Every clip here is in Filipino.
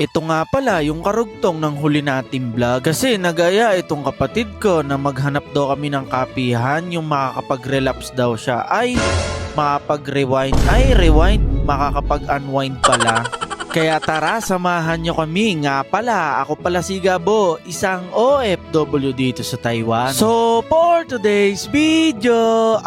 Ito nga pala yung karugtong ng huli nating vlog kasi nagaya itong kapatid ko na maghanap daw kami ng kapihan yung makakapag-relapse daw siya ay makakapag-rewind ay rewind makakapag-unwind pala. Kaya tara, samahan nyo kami. Nga pala, ako pala si Gabo, isang OFW dito sa Taiwan. So, for today's video,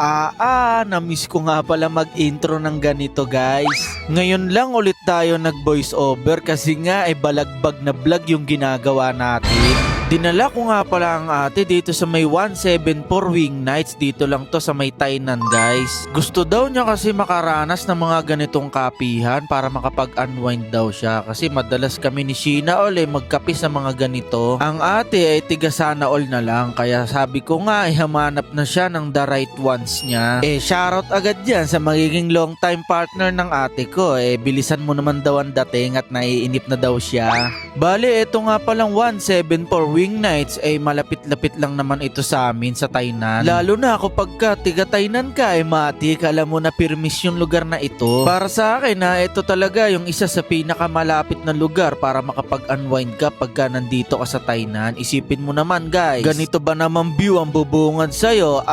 na-miss ko nga pala mag-intro ng ganito guys. Ngayon lang ulit tayo nag-voice over kasi nga balagbag na vlog yung ginagawa natin. Dinala ko nga pala ang ate dito sa may 174 Wing Nights. Dito lang to sa may Tainan guys. Gusto daw niya kasi makaranas ng mga ganitong kapihan para makapag-unwind daw siya. Kasi madalas kami ni Sheena magkape sa mga ganito. Ang ate ay tiga sana all na lang. Kaya sabi ko nga hamanap na siya ng the right ones niya. Shoutout agad yan sa magiging long time partner ng ate ko. Bilisan mo naman daw ang dating at naiinip na daw siya. Bale, ito nga palang 174 Wing Nights malapit-lapit lang naman ito sa amin sa Tainan. Lalo na kapag tiga Tainan ka matik, alam mo na permis yung lugar na ito. Para sa akin ito talaga yung isa sa pinakamalapit na lugar para makapag-unwind ka pagka nandito ka sa Tainan. Isipin mo naman guys, ganito ba naman view ang bubungad sa'yo?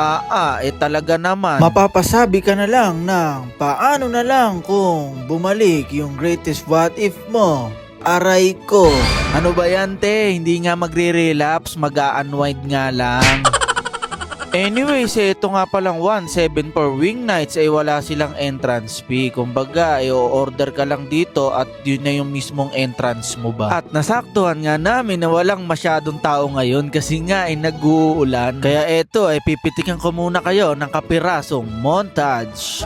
Talaga naman. Mapapasabi ka na lang ng paano na lang kung bumalik yung greatest what if mo. Aray ko. Ano ba yan te? Hindi nga magre-relapse, mag-unwind nga lang. Anyways, ito nga palang 174 Wing Nights wala silang entrance fee. Kumbaga, o-order ka lang dito at yun na yung mismong entrance mo ba. At nasaktuhan nga namin na walang masyadong tao ngayon kasi nga nag-uulan. Kaya ito pipitikan ko muna kayo ng kapirasong montage.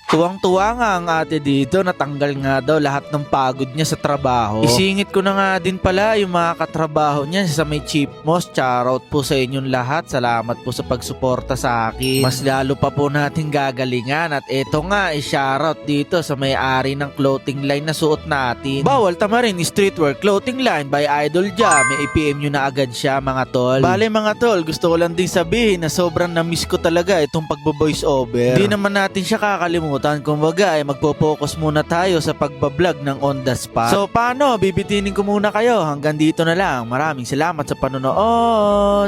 Tuwang-tuwa nga ang ate dito, natanggal nga daw lahat ng pagod niya sa trabaho. Isingit ko na nga din pala yung mga katrabaho niya sa may Chipmos. Shoutout po sa inyong lahat. Salamat po sa pagsuporta sa akin. Mas lalo pa po natin gagalingan. At eto nga, shoutout dito sa may-ari ng clothing line na suot natin. Bawal tamarin, streetwear clothing line by Idol Jam. May i-PM nyo na agad siya mga tol. Bale mga tol, gusto ko lang din sabihin na sobrang na-miss ko talaga itong pagbo-voice over. Hindi naman natin siya kakalimutan. Kumbaga magpo-focus muna tayo sa pagbablog ng on the spot. So paano? Bibitinin ko muna kayo. Hanggang dito na lang. Maraming salamat sa panonood.